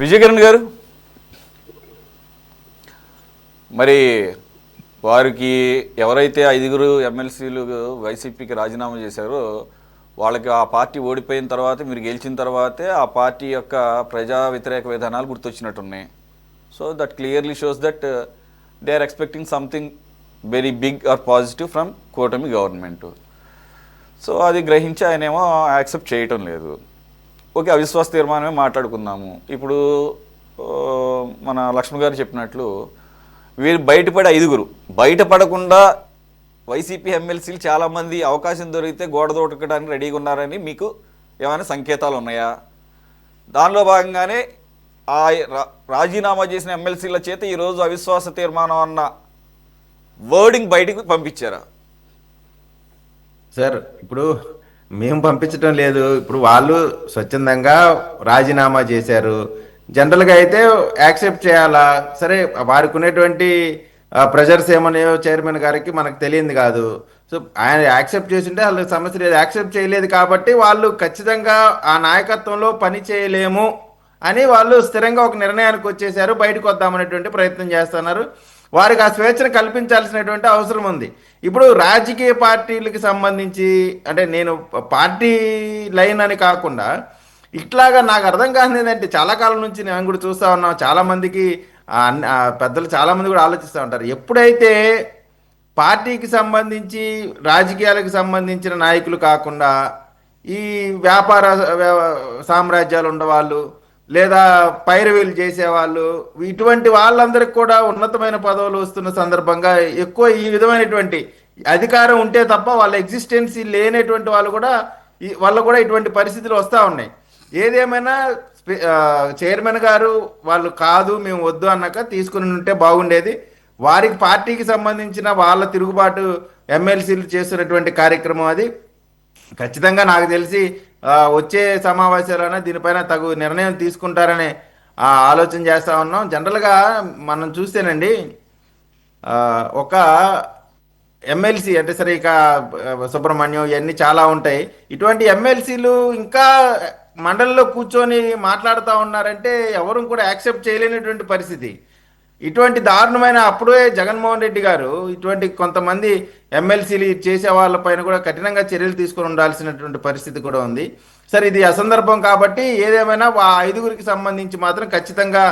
విజయకిరణ్ గారు, మరి వారికి ఎవరైతే 5 ఎమ్మెల్సీలు వైసీపీకి రాజీనామా చేశారో వాళ్ళకి ఆ పార్టీ ఓడిపోయిన తర్వాత, మీరు గెలిచిన తర్వాతే ఆ పార్టీ యొక్క ప్రజా వ్యతిరేక విధానాలు గుర్తొచ్చినట్టున్నాయి. So that clearly shows that they are expecting something very big or positive from కూటమి గవర్నమెంట్. సో అది గ్రహించి ఆయనేమో యాక్సెప్ట్ చేయటం లేదు. ఓకే, అవిశ్వాస తీర్మానమే మాట్లాడుకుందాము. ఇప్పుడు మన లక్ష్మణ్ గారు చెప్పినట్లు వీరు బయటపడే 5 బయటపడకుండా వైసీపీ ఎమ్మెల్సీలు చాలామంది అవకాశం దొరికితే గోడ దూకడానికి రెడీగా ఉన్నారని మీకు ఏమైనా సంకేతాలు ఉన్నాయా? దానిలో భాగంగానే ఆ రాజీనామా చేసిన ఎమ్మెల్సీల చేత ఈరోజు అవిశ్వాస తీర్మానం అన్న వర్డింగ్ బయటకు పంపించారా? సార్, ఇప్పుడు మేము పంపించడం లేదు. ఇప్పుడు వాళ్ళు స్వచ్ఛందంగా రాజీనామా చేశారు. జనరల్గా అయితే యాక్సెప్ట్ చేయాలా? సరే, వారికి ఉన్నటువంటి ప్రెజర్స్ ఏమన్నాయో చైర్మన్ గారికి మనకు తెలియదు కాదు. సో ఆయన యాక్సెప్ట్ చేసింటే వాళ్ళకి సమస్య లేదు. యాక్సెప్ట్ చేయలేదు కాబట్టి వాళ్ళు ఖచ్చితంగా ఆ నాయకత్వంలో పని చేయలేము అని వాళ్ళు స్థిరంగా ఒక నిర్ణయానికి వచ్చేసారు. బయటకు వద్దామనేటువంటి ప్రయత్నం చేస్తున్నారు. వారికి ఆ స్వేచ్ఛను కల్పించాల్సినటువంటి అవసరం ఉంది. ఇప్పుడు రాజకీయ పార్టీలకు సంబంధించి, అంటే నేను పార్టీ లైన్ అని కాకుండా ఇట్లాగా నాకు అర్థం కాదు ఏంటంటే, చాలా కాలం నుంచి నేను కూడా చూస్తూ ఉన్నాం, చాలామందికి పెద్దలు చాలామంది కూడా ఆలోచిస్తూ ఉంటారు. ఎప్పుడైతే పార్టీకి సంబంధించి రాజకీయాలకు సంబంధించిన నాయకులు కాకుండా ఈ వ్యాపార సామ్రాజ్యాలు ఉండేవాళ్ళు లేదా పైరవీలు చేసేవాళ్ళు, ఇటువంటి వాళ్ళందరికీ కూడా ఉన్నతమైన పదవులు వస్తున్న సందర్భంగా ఎక్కువ ఈ విధమైనటువంటి అధికారం ఉంటే తప్ప వాళ్ళ ఎగ్జిస్టెన్సీ లేనటువంటి వాళ్ళు కూడా ఇటువంటి పరిస్థితులు వస్తూ ఉన్నాయి. ఏదేమైనా చైర్మన్ గారు వాళ్ళు కాదు, మేము వద్దు అన్నాక తీసుకుని ఉంటే బాగుండేది. వారికి పార్టీకి సంబంధించిన వాళ్ళ తిరుగుబాటు ఎమ్మెల్సీలు చేస్తున్నటువంటి కార్యక్రమం అది. ఖచ్చితంగా నాకు తెలిసి వచ్చే సమావేశాలైనా దీనిపైన తగు నిర్ణయం తీసుకుంటారనే ఆలోచన చేస్తూ ఉన్నాం. జనరల్గా మనం చూస్తేనండి, ఒక ఎమ్మెల్సీ అంటే సరే, ఇక సుబ్రహ్మణ్యం ఇవన్నీ చాలా ఉంటాయి. ఇటువంటి ఎమ్మెల్సీలు ఇంకా మండలిలో కూర్చొని మాట్లాడుతూ ఉన్నారంటే ఎవరు కూడా యాక్సెప్ట్ చేయలేనటువంటి పరిస్థితి. ఇటువంటి దారుణమైన, అప్పుడే జగన్మోహన్ రెడ్డి గారు ఇటువంటి కొంతమంది ఎమ్మెల్సీలు చేసే వాళ్ళపైన కూడా కఠినంగా చర్యలు తీసుకొని ఉండాల్సినటువంటి పరిస్థితి కూడా ఉంది. సరే, ఇది అసందర్భం కాబట్టి ఏదేమైనా ఆ 5 సంబంధించి మాత్రం ఖచ్చితంగా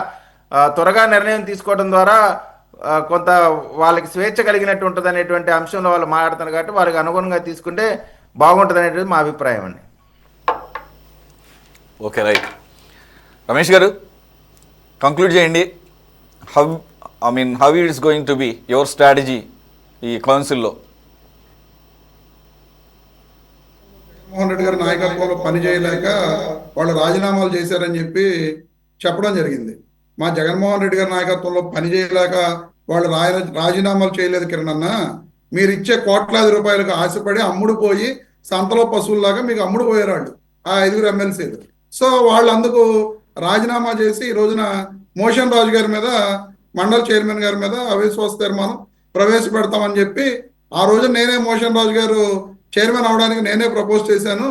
త్వరగా నిర్ణయం తీసుకోవడం ద్వారా కొంత వాళ్ళకి స్వేచ్ఛ కలిగినట్టు ఉంటుంది అనేటువంటి అంశంలో వాళ్ళు మాట్లాడుతున్నారు. కాబట్టి వారికి అనుగుణంగా తీసుకుంటే బాగుంటుంది అనేటువంటి మా అభిప్రాయం అండి. Okay, right. రమేష్ గారు, కంక్లూడ్ చేయండి. How it is going to be your strategy ఈ కౌన్సిల్లో? జగన్మోహన్ రెడ్డి గారి నాయకత్వంలో పని చేయలేక వాళ్ళు రాజీనామాలు చేశారని చెప్పడం జరిగింది. మా జగన్మోహన్ రెడ్డి గారి నాయకత్వంలో పని చేయలేక వాళ్ళు రాజీనామాలు చేయలేదు కిరణ్ అన్న. మీరు ఇచ్చే కోట్లాది రూపాయలకు ఆశపడి అమ్ముడు పోయి సంతలో పశువుల్లాగా మీకు అమ్ముడు పోయారు వాళ్ళు, ఆ 5 ఎమ్మెల్సీలు. సో వాళ్ళందుకు రాజీనామా చేసి ఈ రోజున మోషన్ రాజు గారి మీద, మండల చైర్మన్ గారి మీద అవిశ్వాస తీర్మానం ప్రవేశపెడతామని చెప్పి, ఆ రోజు నేనే మోషన్ రాజు గారు చైర్మన్ అవడానికి నేనే ప్రపోజ్ చేశాను.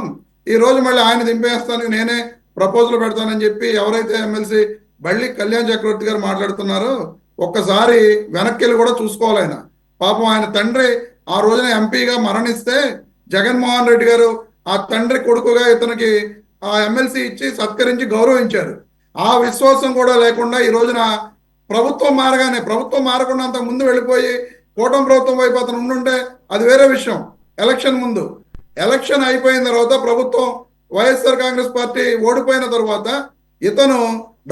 ఈ రోజు మళ్ళీ ఆయన దింపేస్తానికి నేనే ప్రపోజల్ పెడతానని చెప్పి ఎవరైతే ఎమ్మెల్సీ బళ్ళి కళ్యాణ్ చక్రవర్తి గారు మాట్లాడుతున్నారో, ఒక్కసారి వెనక్కి వెళ్ళి కూడా చూసుకోవాలి. ఆయన పాపం, ఆయన తండ్రి ఆ రోజున ఎంపీగా మరణిస్తే జగన్మోహన్ రెడ్డి గారు ఆ తండ్రి కొడుకుగా ఇతనికి ఆ ఎమ్మెల్సీ ఇచ్చి సత్కరించి గౌరవించారు. ఆ విశ్వాసం కూడా లేకుండా ఈ రోజున ప్రభుత్వం మారకుండా అంత ముందు వెళ్ళిపోయి కూటమి ప్రభుత్వం వైపు అతను ఉండుంటే అది వేరే విషయం. ఎలక్షన్ అయిపోయిన తర్వాత ప్రభుత్వం వైఎస్ఆర్ కాంగ్రెస్ పార్టీ ఓడిపోయిన తర్వాత ఇతను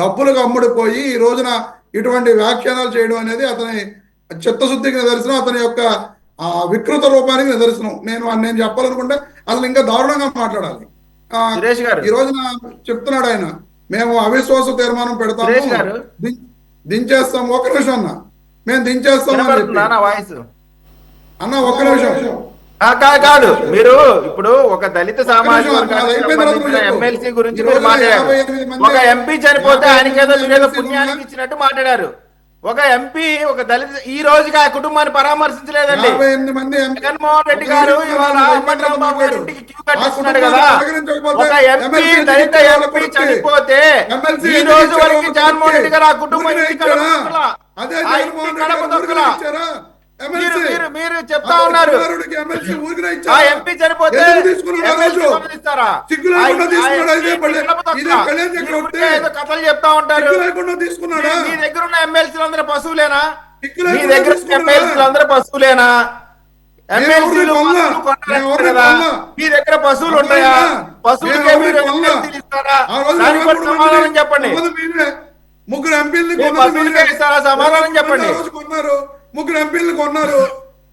డబ్బులకు అమ్ముడిపోయి ఈ రోజున ఇటువంటి వ్యాఖ్యానాలు చేయడం అనేది అతని చిత్తశుద్ధికి నిదర్శనం, అతని యొక్క వికృత రూపానికి నిదర్శనం. నేను చెప్పాలనుకుంటే అసలు ఇంకా దారుణంగా మాట్లాడాలి. ఈ రోజున చెప్తున్నాడు ఆయన, మేము అవిశ్వాస తీర్మానం పెడతాము, దించేస్తాం. ఒక్క నిమిషం అన్న, మేము దించేస్తాం అన్న, ఒక్క నిమిషం కాదు. మీరు ఇప్పుడు ఒక దళిత సామాజిక ఎమ్మెల్సీ గురించి ఒక ఎంపీ చనిపోతే ఆయనకేదో పుణ్యానికి ఇచ్చినట్టు మాట్లాడారు. ఒక ఎంపీ ఒక దళిత ఈ రోజుకి ఆ కుటుంబాన్ని పరామర్శించలేదండి. 58 మంది జగన్మోహన్ రెడ్డి గారు ఇవాళ అంబట్రాంబాబు గారి ఇంటికి క్యూ కట్టిస్తున్నాడు కదా. ఒక ఎంపీ దళిత ఎంపీ చనిపోతే ఈ రోజు వరకు జగన్మోహన్ రెడ్డి గారు ఆ కుటుంబం మీరు చెప్తా ఉన్నారు ఆ ఎంపీ చనిపోతే కథలు చెప్తా ఉంటారు. మీ దగ్గర ఉన్న ఎమ్మెల్సీలు అందరూ పశువులేనా? మీ దగ్గర ఎమ్మెల్సీలు అందరూ పశువులేనా? ఎమ్మెల్సీలు కదా, మీ దగ్గర పశువులు ఉంటాయా? పశువులకే మీరు ఎమ్మెల్సీలు ఇస్తారా? దానికి కూడా సమాధానం చెప్పండి. ముగ్గురు ఎంపీలు పశువులకే ఇస్తారా? సమాధానం చెప్పండి. ముగ్గురు ఎంపీలు కొన్నారు.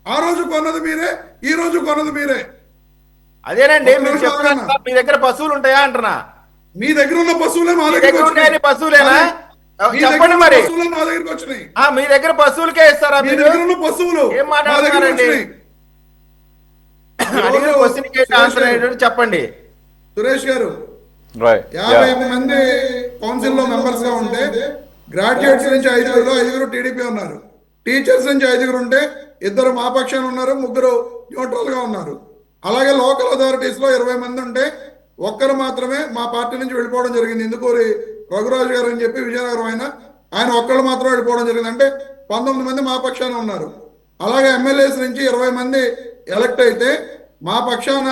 ఆ రోజు కొన్నది మీరే, ఈ రోజు కొన్నది మీరే. అదేనండి మీరు చెప్తున్నారు. మీ దగ్గర పశువులు ఉంటాయా అంటున్నా. మీ దగ్గర ఉన్న పశువులే మా దగ్గర ఉంటాయని పశువులేనా చెప్పండి. మరి మా దగ్గరికి వచ్చినాయి. మీ దగ్గర పశువులకే ఇస్తారా? మీ దగ్గర ఉన్న పశువులు ఏం మాట్లాడుతున్నారండి? అడిగిన క్వశ్చన్కి ఆన్సర్ అయ్యేటట్టు చెప్పండి. సురేష్ గారు, 50 మంది కౌన్సిల్ లో మెంబర్స్ గా ఉంటే గ్రాడ్యుయేట్స్ నుంచి 5 టీడీపీ ఉన్నారు. టీచర్స్ నుంచి 5 ఉంటే 2 మా పక్షాన ఉన్నారు, 3 న్యూట్రల్ గా ఉన్నారు. అలాగే లోకల్ అథారిటీస్ లో 20 మంది ఉంటే 1 మాత్రమే మా పార్టీ నుంచి వెళ్ళిపోవడం జరిగింది. ఇందుకూరి రఘురాజు గారు అని చెప్పి విజయనగరం ఆయన 1 మాత్రం వెళ్ళిపోవడం జరిగింది. అంటే 19 మంది మా పక్షాన ఉన్నారు. అలాగే ఎమ్మెల్యేస్ నుంచి 20 మంది ఎలక్ట్ అయితే మా పక్షాన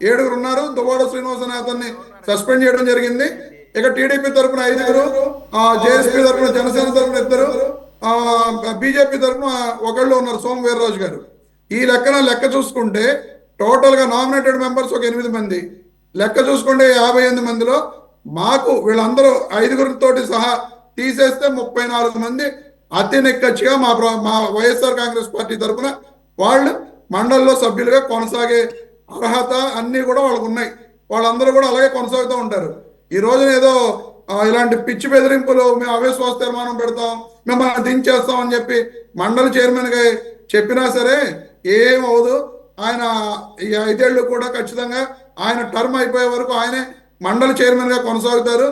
7 ఉన్నారు. దువ్వాడ శ్రీనివాస్ అనే అతన్ని సస్పెండ్ చేయడం జరిగింది. ఇక టీడీపీ తరఫున 5, జేఎస్పీ తరఫున, జనసేన తరఫున 2, బీజేపీ తరఫున 1 ఉన్నారు, సోమ వీర్రాజు గారు. ఈ లెక్క చూసుకుంటే టోటల్ గా నామినేటెడ్ మెంబర్స్ ఒక 8 మంది. లెక్క చూసుకుంటే 58 మందిలో మాకు వీళ్ళందరూ 5 తోటి సహా తీసేస్తే 34 మంది అతి నిక్కచ్చిగా మా వైఎస్ఆర్ కాంగ్రెస్ పార్టీ తరఫున వాళ్ళు మండలిలో సభ్యులుగా కొనసాగే అర్హత అన్ని కూడా వాళ్ళకు ఉన్నాయి. వాళ్ళందరూ కూడా అలాగే కొనసాగుతూ ఉంటారు. ఈ రోజున ఏదో ఇలాంటి పిచ్చి బెదిరింపులు, మేము అవిశ్వాస తీర్మానం పెడతాం, మిమ్మల్ని దించేస్తాం అని చెప్పి మండలి చైర్మన్ గా చెప్పినా సరే ఏం అవదు. ఆయన ఈ 5 ఏళ్ళు కూడా ఖచ్చితంగా ఆయన టర్మ్ అయిపోయే వరకు ఆయనే మండలి చైర్మన్ గా కొనసాగుతారు.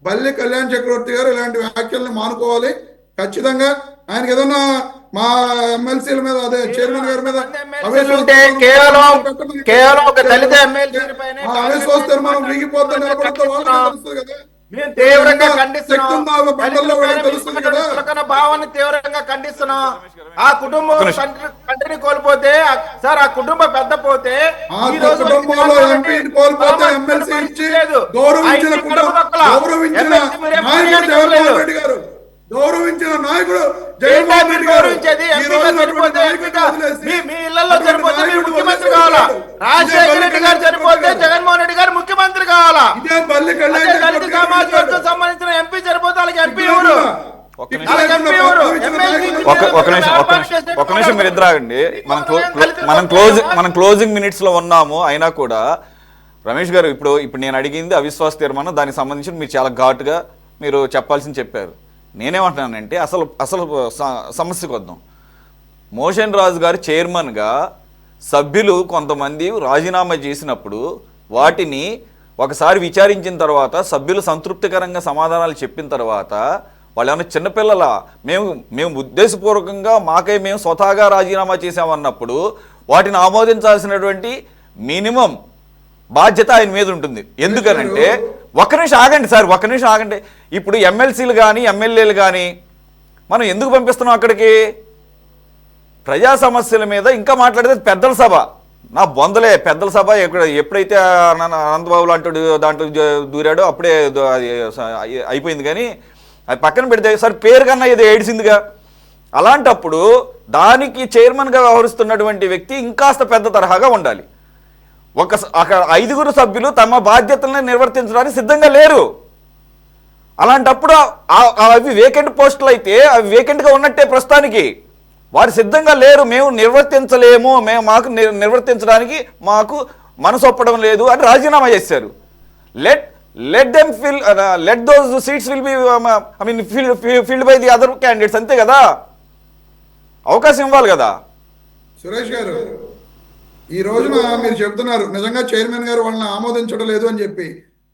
బల్లి కళ్యాణ్ చక్రవర్తి గారు ఇలాంటి వ్యాఖ్యల్ని మానుకోవాలి. ఖచ్చితంగా ఆయనకి ఏదన్నా మా ఎమ్మెల్సీల మీద, అదే చైర్మన్ గారి మీద కేవలం ఒక దళిత అవిశ్వాస తీర్మానం వీగిపోతే నిలబడితే వాళ్ళకి తెలుస్తుంది కదా. మేము తీవ్రంగా ఖండిస్తున్నాం. భావాన్ని తీవ్రంగా ఖండిస్తున్నాం. ఆ కుటుంబం తండ్రిని కోల్పోతే సార్, ఆ కుటుంబ పెద్ద పోతే గౌరవించిన నాయకుడు జగన్మోహన్ రెడ్డి గారు మీ ఇళ్లలో చనిపోతే మీరు ముఖ్యమంత్రి కావాలా? రాజశేఖర రెడ్డి గారు చనిపోతే జగన్మోహన్ రెడ్డి గారు ముఖ్యమంత్రి కావాలా? దళిత సమాజ వర్గం సంబంధించిన ఎంపీ చనిపోతే వాళ్ళకి ఎంపీ ఎవరు? ఒక నిమిషం మీరు ఇద్దరు ఆగండి. మనం క్లోజింగ్ మినిట్స్ లో ఉన్నాము. అయినా కూడా రమేష్ గారు, ఇప్పుడు నేను అడిగింది అవిశ్వాస తీర్మానం, దానికి సంబంధించి మీరు చాలా ఘాటుగా మీరు చెప్పాల్సింది చెప్పారు. నేనేమంటున్నానంటే అసలు సమస్యకు వద్దాం. మోషన్ రాజు గారు చైర్మన్గా సభ్యులు కొంతమంది రాజీనామా చేసినప్పుడు వాటిని ఒకసారి విచారించిన తర్వాత సభ్యులు సంతృప్తికరంగా సమాధానాలు చెప్పిన తర్వాత వాళ్ళు ఏమైనా చిన్నపిల్లల మేము ఉద్దేశపూర్వకంగా మేము స్వతహాగా రాజీనామా చేసామన్నప్పుడు వాటిని ఆమోదించాల్సినటువంటి మినిమం బాధ్యత ఆయన మీద ఉంటుంది. ఎందుకనంటే ఒక్క నిమిషం ఆగండి సార్, ఒక్క నిమిషం ఆగండి. ఇప్పుడు ఎమ్మెల్సీలు కానీ ఎమ్మెల్యేలు కానీ మనం ఎందుకు పంపిస్తున్నాం అక్కడికి? ప్రజా సమస్యల మీద ఇంకా మాట్లాడితే పెద్దల సభ, నా బొందలే పెద్దల సభ. ఎప్పుడైతే అనంతబాబు లాంటి దాంట్లో దూరాడో అప్పుడే అయిపోయింది. కానీ అది పక్కన పెడితే సార్ పేరు కన్నా ఇది ఏడిసిందిగా. అలాంటప్పుడు దానికి చైర్మన్గా వ్యవహరిస్తున్నటువంటి వ్యక్తి ఇంకాస్త పెద్ద తరహాగా ఉండాలి. అక్కడ 5 సభ్యులు తమ బాధ్యతలను నిర్వర్తించడానికి సిద్ధంగా లేరు. అలాంటప్పుడు అవి వేకెంట్ పోస్టులు అయితే అవి వేకెంట్గా ఉన్నట్టే ప్రస్తుతానికి. వారు సిద్ధంగా లేరు, మేము నిర్వర్తించలేము, మాకు నిర్వర్తించడానికి మాకు మనసు ఒప్పడం లేదు అని రాజీనామా చేశారు. Let them let those seats will be filled by the other candidates, అంతే కదా. అవకాశం ఇవ్వాలి కదా. సురేష్ గారు, ఈ రోజున మీరు చెప్తున్నారు నిజంగా చైర్మన్ గారు వాళ్ళని ఆమోదించడం లేదు అని చెప్పి.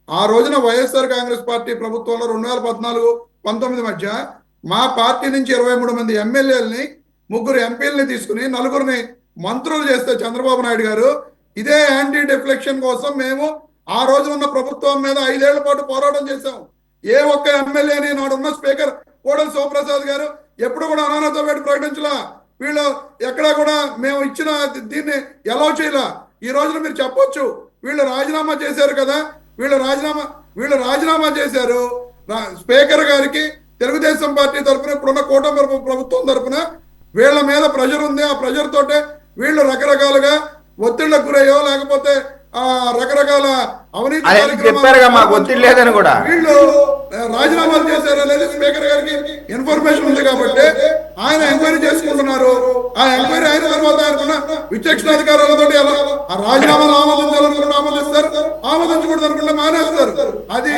ఆ రోజున వైఎస్ఆర్ కాంగ్రెస్ పార్టీ ప్రభుత్వంలో 2014-19 మధ్య మా పార్టీ నుంచి 23 మంది ఎమ్మెల్యేలని 3 ఎంపీలని తీసుకుని 4 మంత్రులు చేస్తే చంద్రబాబు నాయుడు గారు ఇదే యాంటీ డిఫ్లెక్షన్ కోసం మేము ఆ రోజు ఉన్న ప్రభుత్వం మీద 5 ఏళ్ల పాటు పోరాటం చేశాం. ఏ ఒక్క ఎమ్మెల్యేని నాడున్న స్పీకర్ కోడెల శివప్రసాద్ గారు ఎప్పుడు కూడా అనాథతో పెట్టి ప్రకటించలా. వీళ్ళు ఎక్కడా కూడా మేము ఇచ్చిన దీన్ని ఎలా చేయలా. ఈ రోజున మీరు చెప్పొచ్చు వీళ్ళు రాజీనామా చేశారు కదా, వీళ్ళు రాజీనామా చేశారు. స్పీకర్ గారికి తెలుగుదేశం పార్టీ తరఫున ఇప్పుడున్న కూటమి ప్రభుత్వం తరఫున వీళ్ళ మీద ప్రెషర్ ఉంది. ఆ ప్రెషర్ తోటే వీళ్ళు రకరకాలుగా ఒత్తిళ్లకు గురయ్యో లేకపోతే రకరకాల అవినీతి చెప్పారుగా మాకు ఒత్తిడి లేదని కూడా వీళ్ళు రాజీనామాలు చేశారు అనేది స్పీకర్ గారికి ఇన్ఫర్మేషన్ ఉంది కాబట్టి ఆయన ఎంక్వైరీ చేసుకుంటున్నారు. ఆ ఎంక్వైరీ అయిన తర్వాత ఆయనకున్న విచక్షణాధికారాలతో ఆ రాజీనామాలు ఆమోదించాలనుకుంటే ఆమోదిస్తారు, ఆమోదించకూడదు అనుకుంటే మానేస్తారు. అది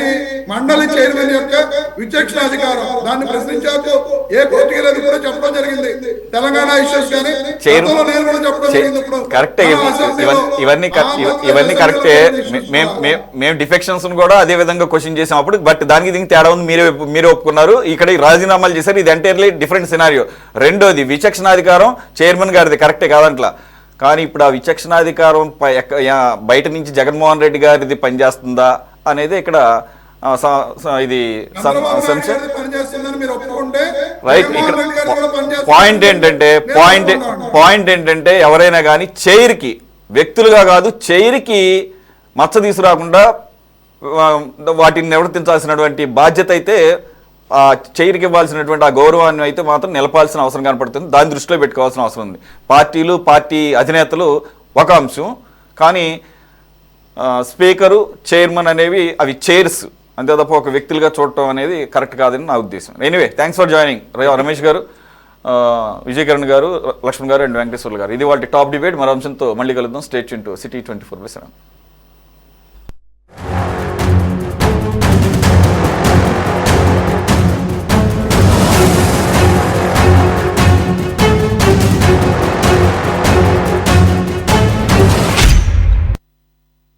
మండలి చైర్మన్ యొక్క విచక్షణాధికారం. దాన్ని ప్రశ్నించాకు ఏ కోర్టుకి లేదు కూడా చెప్పడం జరిగింది. తెలంగాణ ఇష్యూస్ కానీ నేను కూడా చెప్పడం జరిగింది. ఇప్పుడు కరెక్టే, ఇవన్నీ కరెక్టే. మేము డిఫెక్షన్స్ కూడా అదే విధంగా క్వశ్చన్ చేసాం అప్పుడు. బట్ దానికి దీనికి తేడా ఉంది, మీరే ఒప్పుకున్నారు. ఇక్కడ రాజీనామాలు చేశారు, ఇది ఎంటైర్లీ డిఫరెంట్ సినారియో. రెండోది విచక్షణాధికారం చైర్మన్ గారిది కరెక్టే కాదంట్లా. కానీ ఇప్పుడు ఆ విచక్షణాధికారం బయట నుంచి జగన్మోహన్ రెడ్డి గారిది పనిచేస్తుందా అనేది ఇక్కడ ఇది రైట్. ఇక్కడ పాయింట్ ఏంటంటే ఎవరైనా కానీ చైర్కి, వ్యక్తులుగా కాదు చైర్కి మచ్చ తీసుకురాకుండా వాటిని నివర్తించాల్సినటువంటి బాధ్యత అయితే ఆ చైర్కి ఇవ్వాల్సినటువంటి ఆ గౌరవాన్ని అయితే మాత్రం నిలపాల్సిన అవసరం కనపడుతుంది. దాన్ని దృష్టిలో పెట్టుకోవాల్సిన అవసరం ఉంది. పార్టీలు, పార్టీ అధినేతలు ఒక అంశం, కానీ స్పీకరు, చైర్మన్ అనేవి అవి చైర్స్, అంతే తప్ప ఒక వ్యక్తులుగా చూడటం అనేది కరెక్ట్ కాదని నా ఉద్దేశం. Anyway, thanks for joining Ramesh గారు, విజయకిరణ్ గారు, లక్ష్మణ్ గారు అండ్ వెంకటేశ్వర్లు గారు. ఇది వాళ్ళ టాప్ డిబేట్. మరో అంశంతో మళ్ళీ కలుద్దాం. Stay tune to city 24/7.